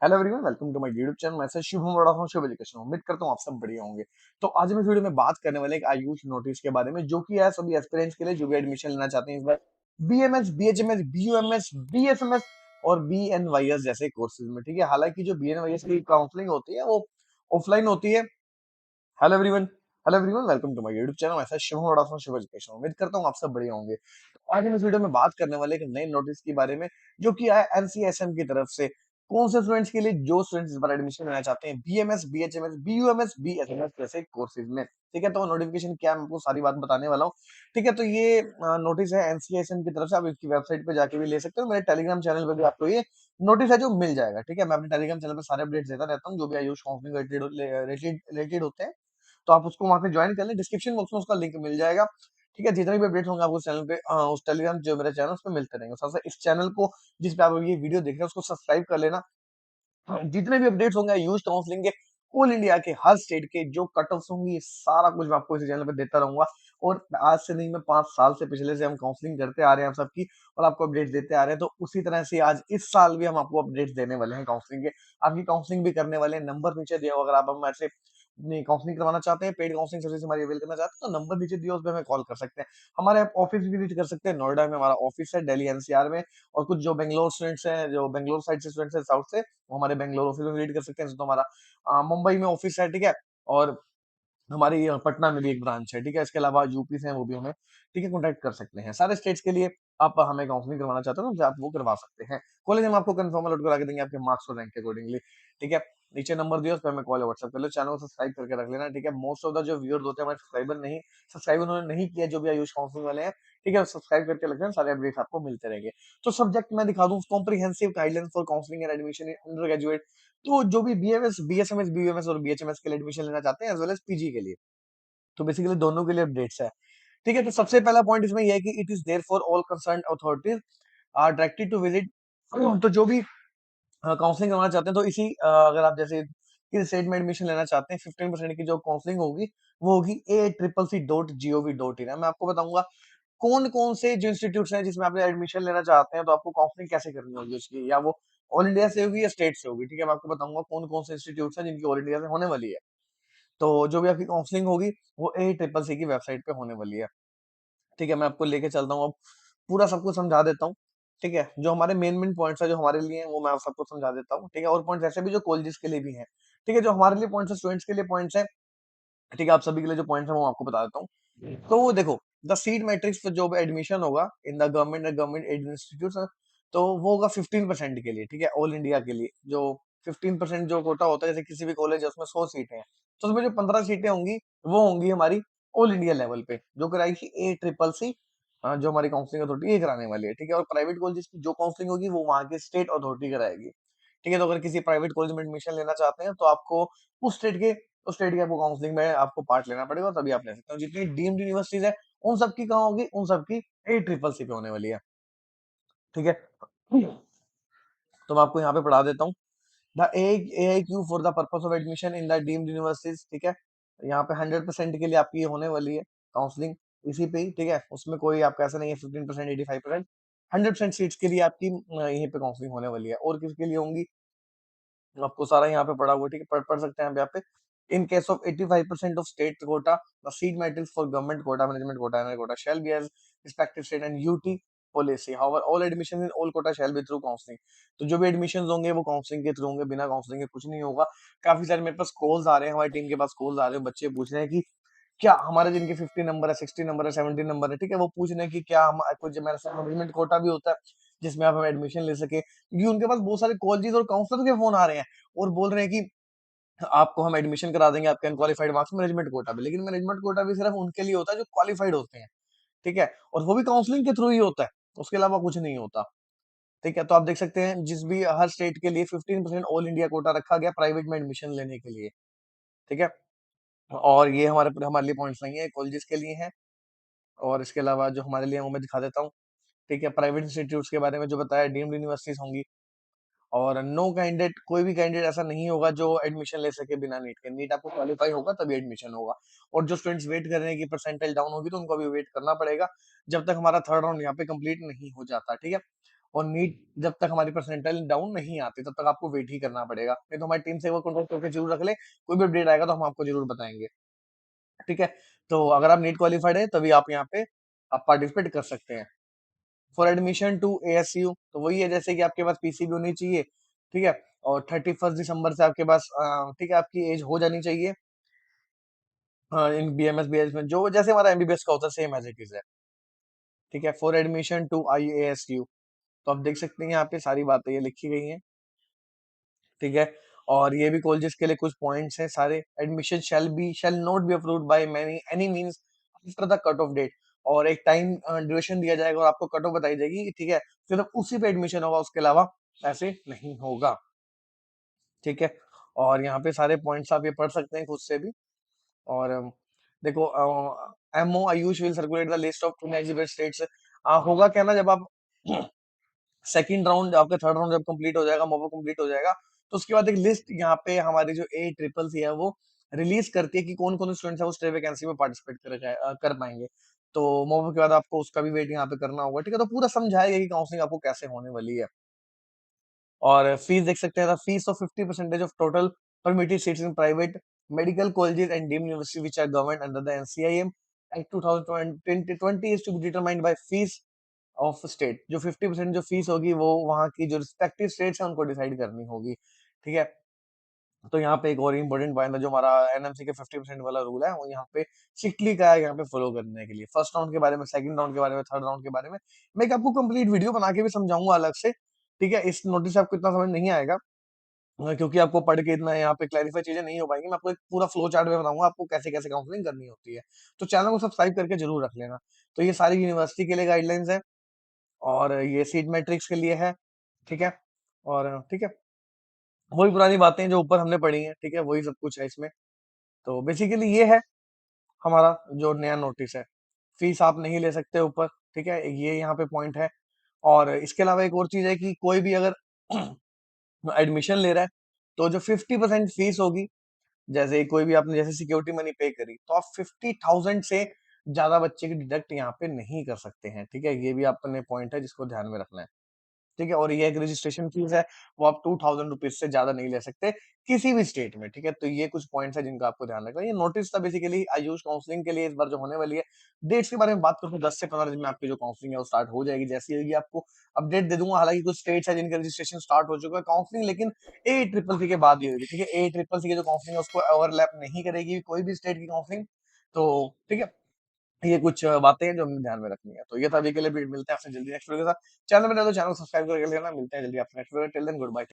Hello everyone, welcome to my YouTube channel. मैं से शुभम बड़ा हूँ, शुभ एजुकेशन। उम्मीद करता हूँ आप सब बढ़िया होंगे। तो आज मैं इस वीडियो में बात करने वाले एक आयुष नोटिस के बारे में, जो कि है सभी एस्पिरेंट्स के लिए जो भी एडमिशन लेना चाहते हैं इस बार बीएमएस, बीएचएमएस, बीयूएमएस, बीएसएमएस और बीएनवाईएस जैसे कोर्सेज में। ठीक है, हालांकि जो बीएनवाईएस की काउंसलिंग होती है वो ऑफलाइन होती है। Hello everyone, welcome to my YouTube channel. मैं शुभम बड़ा हूँ, शुभ एजुकेशन। उम्मीद करता हूँ आप सब बढ़िया होंगे। तो आज हम इस वीडियो में बात करने वाले एक नए नोटिस के बारे में, जो कि आया एनसीएसएम की तरफ से। कौन से स्टूडेंट्स के लिए? जो स्टूडेंट्स इस बार एडमिशन लेना चाहते हैं बीएमएस, बीएचएमएस, बीयूएमएस, बीएसएमएस जैसे कोर्सेज में। ठीक है, तो नोटिफिकेशन क्या है, मैं आपको सारी बात बताने वाला हूँ। ठीक है, तो ये नोटिस है एनसीएसएम की तरफ से। आप इसकी वेबसाइट पे जाके भी ले सकते हो, मेरे टेलीग्राम चैनल पे भी आपको ये नोटिस है जो मिल जाएगा। ठीक है, मैं अपने टेलीग्राम चैनल पे सारे अपडेट्स देता रहता हूँ, जो भी आयुष काउंसलिंग रिलेटेड होते हैं। तो आप उसको वहां पे ज्वाइन कर लें, डिस्क्रिप्शन बॉक्स में उसका लिंक मिल जाएगा। ठीक है, जितने भी अपडेट होंगे आपको उस चैनल पे उस टेलीग्राम जो मेरा चैनल उस पे मिलते रहेंगे। साथ साथ इस चैनल को, जिस पे आप ये वीडियो देख रहे हैं, उसको सब्सक्राइब कर लेना। जितने भी अपडेट्स होंगे यूथ काउंसलिंग के, ऑल इंडिया के हर स्टेट के जो कट ऑफ होंगी, ये सारा कुछ मैं आपको इस चैनल पे देता रहूंगा। और आज से नहीं, मैं 5 साल से, पिछले से हम काउंसलिंग करते आ रहे हैं हम सबकी, और आपको अपडेट देते आ रहे हैं। तो उसी तरह से आज इस साल भी हम आपको अपडेट देने वाले हैं काउंसलिंग के। आपकी काउंसलिंग भी करने वाले हैं। नंबर नीचे दिया होगा, अगर आप हमारे से अपनी काउंसलिंग करवाना चाहते हैं, पेड काउंसलिंग सर्विस हमारी अवेल करना चाहते हैं, तो नंबर नीचे दिया, उस पर हमें कॉल कर सकते हैं। हमारे ऑफिस भी विजिट कर सकते हैं। नोएडा में हमारा ऑफिस है, दिल्ली एनसीआर में। और कुछ जो बेंगलोर स्टूडेंट्स हैं, जो बेंगलोर साइड से स्टूडेंट्स हैं, साउथ से, वो हमारे बेंगलोर ऑफिस में विजिट कर सकते हैं। तो हमारा मुंबई में ऑफिस है। ठीक है, और हमारी पटना में भी एक ब्रांच है। ठीक है, इसके अलावा यूपी से हैं, वो भी हमें, ठीक है, कॉन्टैक्ट कर सकते हैं। सारे स्टेट्स के लिए आप हमें काउंसलिंग करवाना चाहते हो ना, आप वो करवा सकते हैं। कॉलेज हम आपको कंफर्म अलॉट करा के देंगे आपके मार्क्स और रैंक के अकॉर्डिंगली। ठीक है, नीचे नंबर दिया, उस पर हमें कॉल या व्हाट्सएप कर लो। चैनल को सब्सक्राइब करके रख लेना। ठीक है, मोस्ट ऑफ द जो व्यूअर्स होते हैं हमारे सब्सक्राइबर नहीं, सब्सक्राइब उन्होंने नहीं किया, जो भी आयुष काउंसलिंग वाले हैं। ठीक है, सब्सक्राइब करके रख लेना, सारे अपडेट्स आपको मिलते रहेंगे। तो सब्जेक्ट मैं दिखा दूं, comprehensive guidelines for counselling and admission in under graduate. तो जो भी बीएमएस, बीएसएमएस, बीयूएमएस और बीएचएमएस के लिए एडमिशन लेना चाहते हैं, एज वेल एज पीजी के लिए, तो बेसिकली दोनों के लिए अपडेट्स है। ठीक है, तो सबसे पहला पॉइंट इसमें यह है कि it is there for all concern authorities are directed to visit. तो जो भी काउंसलिंग करवाना चाहते हैं, तो इसी अगर आप जैसे किसी स्टेट में एडमिशन लेना चाहते हैं, 15% की जो काउंसलिंग होगी वो होगी ACCC.gov.in। मैं आपको बताऊंगा कौन कौन से जो इंस्टीट्यूट हैं जिसमें आपने एडमिशन लेना चाहते हैं, तो आपको काउंसलिंग कैसे करनी होगी उसकी, या वो ऑल इंडिया से होगी या स्टेट से होगी। ठीक है, मैं आपको बताऊंगा कौन कौन से इंस्टीट्यूट हैं जिनकी ऑल इंडिया से होने वाली है। तो जो भी आपकी काउंसलिंग होगी वो ACCC की वेबसाइट पे होने वाली है। ठीक है, मैं आपको लेके चलता हूँ अब, पूरा सब कुछ समझा देता हूँ। ठीक है, जो हमारे मेन मेन पॉइंट्स है जो हमारे लिए हैं, वो मैं सबको समझा देता हूँ। ठीक है, और पॉइंट्स ऐसे भी जो कॉलेजेस के लिए भी हैं। ठीक है, जो हमारे लिए पॉइंट्स है, स्टूडेंट्स के लिए पॉइंट्स है। ठीक है, आप सभी के लिए जो पॉइंट्स है वो आपको बता देता हूँ। तो वो देखो, द सीट मैट्रिक्स जो एडमिशन होगा in the government aided institute, तो वो होगा 15% के लिए। ठीक है, ऑल इंडिया के लिए जो 15% जो कोटा होता है, जैसे किसी भी कॉलेज है उसमें 100 सीटें हैं, तो उसमें जो 15 सीटें होंगी वो होंगी हमारी ऑल इंडिया लेवल पे, जो कराएगी ACCC। जो हमारी काउंसलिंग अथॉरिटी ये कराने वाली है। ठीक है, और प्राइवेट कॉलेज की जो काउंसलिंग होगी वो वहाँ की स्टेट अथॉरिटी कराएगी। ठीक है, तो अगर किसी प्राइवेट कॉलेज में एडमिशन लेना चाहते हैं, तो आपको उस स्टेट के, उस स्टेट की आपको काउंसलिंग में आपको पार्ट लेना पड़ेगा, तभी आप ले सकते हो। जितनी डीम्ड यूनिवर्सिटीज है उन सबकी कहाँ होगी? उन सबकी ACCC पे होने वाली है। ठीक है, तो मैं आपको यहाँ पे पढ़ा देता हूँ। The AIQ for the purpose of admission in the deemed universities. ठीक है, यहाँ पे 100% के लिए आपकी ये होने वाली है काउंसलिंग, इसी पे ही। ठीक है, उसमें कोई आपका ऐसा नहीं है 15%, 85%, 100% सीट्स के लिए आपकी यहीं पे काउंसलिंग होने वाली है। और किसके लिए होंगी आपको सारा यहाँ पे पढ़ा हुआ। ठीक है, पढ़ सकते हैं आप यहाँ पे। In case of 85% of state quota, the seat matrix for government quota, management quota, NR quota shall be as respective state and UT policy. However all admission in all quota shall be through counselling. तो जो भी admission होंगे वो counselling के through होंगे, बिना counselling के कुछ नहीं होगा। काफी सारे मेरे पास कॉल्स आ रहे हैं, हमारी टीम के पास कॉल्स आ रहे हैं, बच्चे पूछ रहे हैं कि क्या हमारे जिनके 50 नंबर है, 60 नंबर है, 70 नंबर है, ठीक है, वो पूछ रहे हैं कि क्या हम कुछ हमारे साथ मैनेजमेंट कोटा भी होता है जिसमें आप हम एडमिशन ले सके, क्योंकि उनके पास बहुत सारे कॉलेजेस और काउंसलर के फोन आ रहे हैं और बोल रहे हैं कि आपको हम एडमिशन करा देंगे आपके अनक्वालिफाइड मार्क्स मैनेजमेंट कोटा पे। लेकिन मैनेजमेंट कोटा भी सिर्फ उनके लिए होता है जो क्वालिफाइड होते हैं। ठीक है, और वो भी काउंसलिंग के थ्रू ही होता है, उसके अलावा कुछ नहीं होता। ठीक है, तो आप देख सकते हैं जिस भी हर स्टेट के लिए 15% ऑल इंडिया कोटा रखा गया प्राइवेट में एडमिशन लेने के लिए। ठीक है, और ये हमारे लिए पॉइंट्स नहीं है, कॉलेजेस के लिए है। और इसके अलावा जो हमारे लिए है, वो मैं दिखा देता हूँ। ठीक है, प्राइवेट इंस्टीट्यूट्स के बारे में जो बताया, डीम्ड यूनिवर्सिटीज होंगी। और नो कैंडिडेट, कोई भी कैंडिडेट ऐसा नहीं होगा जो एडमिशन ले सके बिना नीट के। नीट आपको क्वालिफाई होगा तभी एडमिशन होगा। और जो स्टूडेंट्स वेट कर रहे हैं कि परसेंटाइल डाउन होगी, तो उनको अभी वेट करना पड़ेगा जब तक हमारा थर्ड राउंड यहाँ पे कंप्लीट नहीं हो जाता। ठीक है, और नीट जब तक हमारी परसेंटाइल डाउन नहीं आती तब तक आपको वेट ही करना पड़ेगा। नहीं तो हमारी टीम से वो कॉन्टैक्ट करके ज़रूर रख लें, कोई भी अपडेट आएगा तो हम आपको ज़रूर बताएँगे। ठीक है? तो अगर आप नीट क्वालिफाइड हैं तभी आप यहाँ पे आप पार्टिसिपेट कर सकते हैं। फॉर एडमिशन टू एएसयू तो वही है जैसे कि आपके पास पीसीबी होनी चाहिए, ठीक है? और 31 दिसंबर से आपके पास ठीक है, आपकी एज हो जानी चाहिए। इन बीएमएस, बीएचएम में जो जैसे हमारा एमबीबीएस का होता है सेम एज़ इट इज़ है, ठीक है? फॉर एडमिशन टू आईएएसयू तो आप देख सकते हैं यहाँ पे सारी बातें ये लिखी गई हैं, ठीक है? और ये भी कॉलेजेस के लिए कुछ पॉइंट्स हैं सारे admission shall not be approved by many any means after the cut off date और एक टाइम ड्यूरेशन दिया जाएगा और आपको कट ऑफ बताई जाएगी, ठीक है? सिर्फ उसी पे एडमिशन होगा, उसके अलावा ऐसे नहीं होगा, ठीक है? और यहाँ पे सारे पॉइंट्स आप ये पढ़ सकते हैं खुद से भी और देखो MO Ayush will circulate the list of ineligible states होगा क्या ना जब आप सेकंड राउंड आपका थर्ड राउंड जब कंप्लीट हो जाएगा, मोबो कंप्लीट हो जाएगा, तो उसके बाद एक लिस्ट यहाँ पे हमारी जो ए ट्रिपल सी है वो रिलीज करती है कि कौन-कौन स्टूडेंट्स है वो स्टे वैकेंसी में पार्टिसिपेट कर पाएँगे। तो मोबो के बाद आपको उसका भी वेट यहाँ पे करना होगा, ठीक है? तो पूरा समझाएगा कि काउंसलिंग आपको कैसे होने वाली है। और फीस देख सकते हैं the fees of 50% of total permitted seats in private medical colleges and deemed university which are governed under the NCIM act 2020 is to be determined by fees of state जो 50% जो फीस होगी वो वहाँ की जो रिस्पेक्टिव स्टेट्स हैं उनको decide करनी होगी, ठीक है? तो यहाँ पे एक और इम्पोर्टेंट पॉइंट है जो हमारा एनएमसी के 50% वाला रूल है वो यहाँ पे स्ट्रिक्टली क्या है यहाँ पे फॉलो करने के लिए फर्स्ट राउंड के बारे में, सेकंड राउंड के बारे में, थर्ड राउंड के बारे में मैं एक आपको कंप्लीट वीडियो बना के भी समझाऊंगा अलग से, ठीक है? इस नोटिस से आपको इतना समझ नहीं आएगा क्योंकि आपको पढ़ के इतना यहाँ पे क्लैरिफाई चीजें नहीं हो पाएंगी। मैं आपको एक पूरा फ्लो चार्ट में बताऊंगा आपको कैसे कैसे काउंसलिंग करनी होती है। तो चैनल को सब्सक्राइब करके जरूर रख लेना। तो ये सारी यूनिवर्सिटी के लिए गाइडलाइंस है और ये सीट मैट्रिक्स के लिए है, ठीक है? और ठीक है, वही पुरानी बातें जो ऊपर हमने पढ़ी हैं, ठीक है? वही सब कुछ है इसमें। तो बेसिकली ये है हमारा जो नया नोटिस है। फीस आप नहीं ले सकते ऊपर, ठीक है? ये यहाँ पे पॉइंट है और इसके अलावा एक और चीज़ है कि कोई भी अगर एडमिशन ले रहा है, तो जो 50% फीस होगी, जैसे कोई भी आपने जैसे सिक्योरिटी मनी पे करी, तो आप 50,000 से ज़्यादा बच्चे की डिडक्ट यहाँ पे नहीं कर सकते हैं, ठीक है? ये भी अपने पॉइंट है जिसको ध्यान में रखना है। ठीक है? और ये एक रजिस्ट्रेशन फीस है, वो आप ₹2000 से ज़्यादा नहीं ले सकते, किसी भी स्टेट में, ठीक है? तो ये कुछ पॉइंट्स हैं जिनका आपको ध्यान रखना है। ये नोटिस था बेसिकली आयुष काउंसलिंग के लिए इस बार जो होने वाली है। डेट्स के बारे में बात करूँ तो 10 से 15 दिन में आपकी जो काउंसलिंग है वो स्टार्ट हो जाएगी। जैसे ही होगी आपको अपडेट दे दूँगा। हालाँकि कुछ स्टेट्स हैं जिनका रजिस्ट्रेशन स्टार्ट हो चुका है काउंसलिंग लेकिन एट्रिपल सी के बाद ही होगी, ठीक है? एट्रिपल सी की जो काउंसलिंग है उसको ओवरलैप नहीं करेगी कोई भी स्टेट की काउंसलिंग। तो ठीक है? ये कुछ बातें हैं जो हमें ध्यान में रखनी है। तो ये था अभी के लिए, फिर मिलते हैं आपसे जल्दी नेक्स्ट वीडियो के साथ। चैनल में नए हो तो चैनल को सब्सक्राइब करके लेना। मिलते हैं जल्दी आपसे next video. Till then good bye.